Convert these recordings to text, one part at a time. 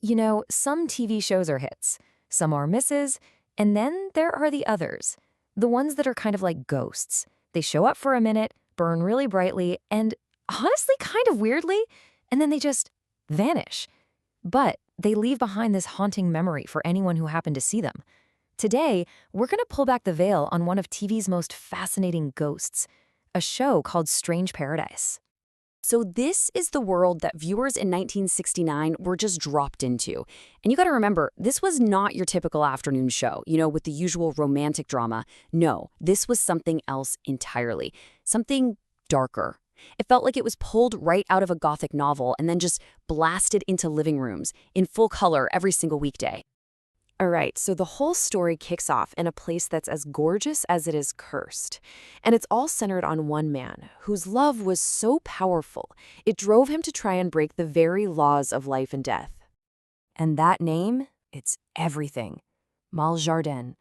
Some TV shows are hits, some are misses, and then there are the others. The ones that are kind of like ghosts. They show up for a minute, burn really brightly, and honestly, kind of weirdly, and then they just vanish. But they leave behind this haunting memory for anyone who happened to see them. Today, we're going to pull back the veil on one of TV's most fascinating ghosts, a show called Strange Paradise. So this is the world that viewers in 1969 were just dropped into. And you got to remember, this was not your typical afternoon show, with the usual romantic drama. No, this was something else entirely. Something darker. It felt like it was pulled right out of a Gothic novel and then just blasted into living rooms in full color every single weekday. All right, so the whole story kicks off in a place that's as gorgeous as it is cursed. And it's all centered on one man whose love was so powerful, it drove him to try and break the very laws of life and death. And that name, it's everything. Maljardin,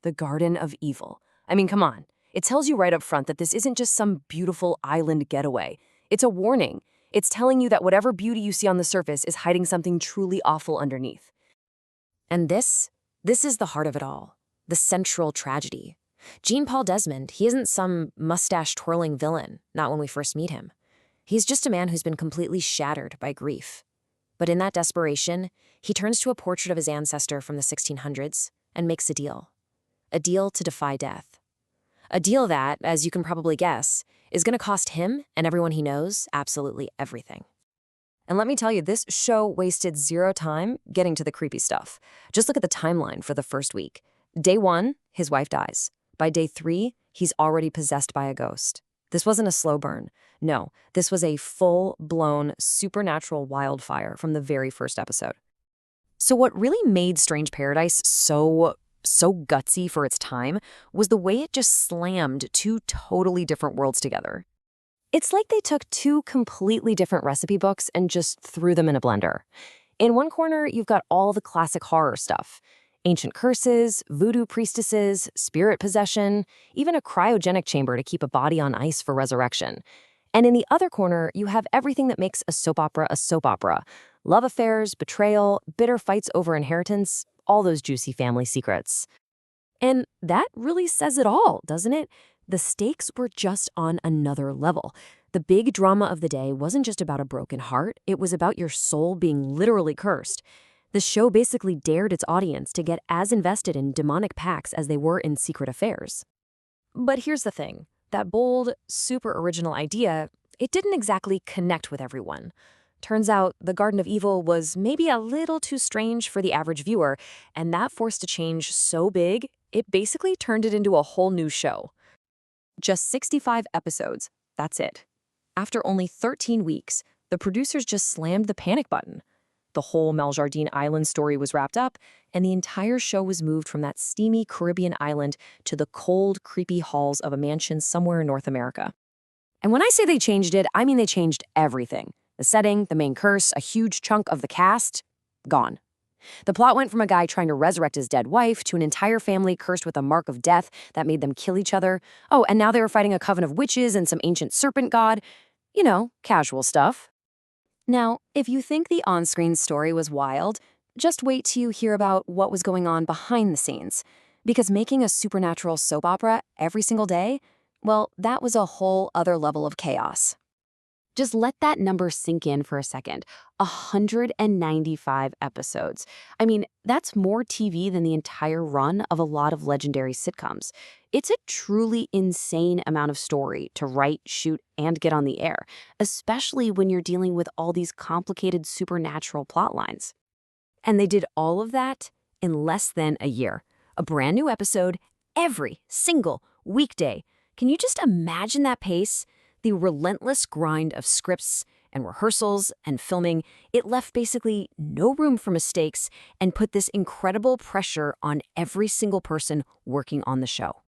the Garden of Evil. I mean, come on. It tells you right up front that this isn't just some beautiful island getaway. It's a warning. It's telling you that whatever beauty you see on the surface is hiding something truly awful underneath. And this is the heart of it all, the central tragedy. Jean-Paul Desmond, he isn't some mustache-twirling villain, not when we first meet him. He's just a man who's been completely shattered by grief. But in that desperation, he turns to a portrait of his ancestor from the 1600s and makes a deal to defy death. A deal that, as you can probably guess, is going to cost him and everyone he knows absolutely everything. And let me tell you, this show wasted zero time getting to the creepy stuff. Just look at the timeline for the first week. Day 1, his wife dies. By day 3, he's already possessed by a ghost. This wasn't a slow burn. No, this was a full-blown supernatural wildfire from the very first episode. So what really made Strange Paradise so gutsy for its time was the way it just slammed two totally different worlds together. It's like they took two completely different recipe books and just threw them in a blender. In one corner, you've got all the classic horror stuff. Ancient curses, voodoo priestesses, spirit possession, even a cryogenic chamber to keep a body on ice for resurrection. And in the other corner, you have everything that makes a soap opera a soap opera. Love affairs, betrayal, bitter fights over inheritance, all those juicy family secrets. And that really says it all, doesn't it? The stakes were just on another level. The big drama of the day wasn't just about a broken heart, it was about your soul being literally cursed. The show basically dared its audience to get as invested in demonic pacts as they were in secret affairs. But here's the thing. That bold, super original idea, it didn't exactly connect with everyone. Turns out the Garden of Evil was maybe a little too strange for the average viewer, and that forced a change so big, it basically turned it into a whole new show. Just 65 episodes, that's it. After only 13 weeks, the producers just slammed the panic button. The whole Maljardin Island story was wrapped up, and the entire show was moved from that steamy Caribbean island to the cold, creepy halls of a mansion somewhere in North America. And when I say they changed it, I mean they changed everything. The setting, the main curse, a huge chunk of the cast, gone. The plot went from a guy trying to resurrect his dead wife to an entire family cursed with a mark of death that made them kill each other. Oh, and now they were fighting a coven of witches and some ancient serpent god. Casual stuff. Now, if you think the on-screen story was wild, just wait till you hear about what was going on behind the scenes. Because making a supernatural soap opera every single day, well, that was a whole other level of chaos. Just let that number sink in for a second. 195 episodes. I mean, that's more TV than the entire run of a lot of legendary sitcoms. It's a truly insane amount of story to write, shoot, and get on the air, especially when you're dealing with all these complicated supernatural plot lines. And they did all of that in less than a year. A brand new episode every single weekday. Can you just imagine that pace? The relentless grind of scripts and rehearsals and filming, it left basically no room for mistakes and put this incredible pressure on every single person working on the show.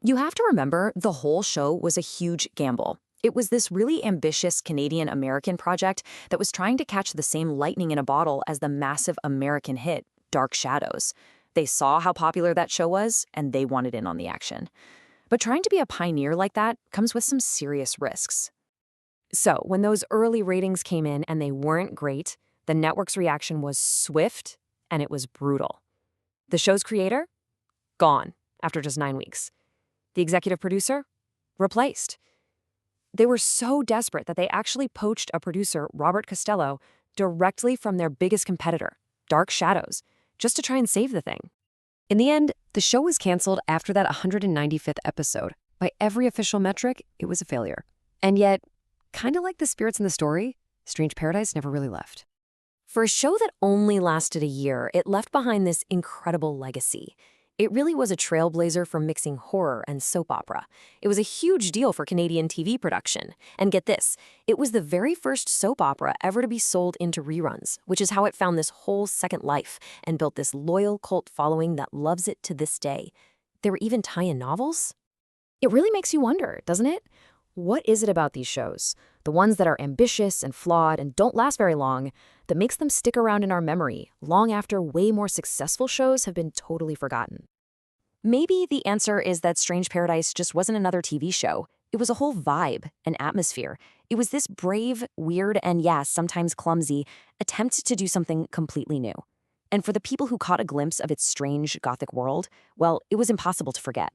You have to remember, the whole show was a huge gamble. It was this really ambitious Canadian-American project that was trying to catch the same lightning in a bottle as the massive American hit, Dark Shadows. They saw how popular that show was, and they wanted in on the action. But trying to be a pioneer like that comes with some serious risks. So when those early ratings came in and they weren't great, The network's reaction was swift and it was brutal. The show's creator? Gone after just 9 weeks. The executive producer? Replaced. They were so desperate that they actually poached a producer, Robert Costello, directly from their biggest competitor, Dark Shadows, just to try and save the thing. In the end, the show was canceled after that 195th episode. By every official metric, it was a failure. And yet, kind of like the spirits in the story, Strange Paradise never really left. For a show that only lasted a year, it left behind this incredible legacy. It really was a trailblazer for mixing horror and soap opera. It was a huge deal for Canadian TV production. And get this, it was the very first soap opera ever to be sold into reruns, which is how it found this whole second life and built this loyal cult following that loves it to this day. There were even tie-in novels. It really makes you wonder, doesn't it? What is it about these shows, the ones that are ambitious and flawed and don't last very long, that makes them stick around in our memory long after way more successful shows have been totally forgotten? Maybe the answer is that Strange Paradise just wasn't another TV show. It was a whole vibe, an atmosphere. It was this brave, weird, and yes, sometimes clumsy attempt to do something completely new. And for the people who caught a glimpse of its strange Gothic world, well, it was impossible to forget.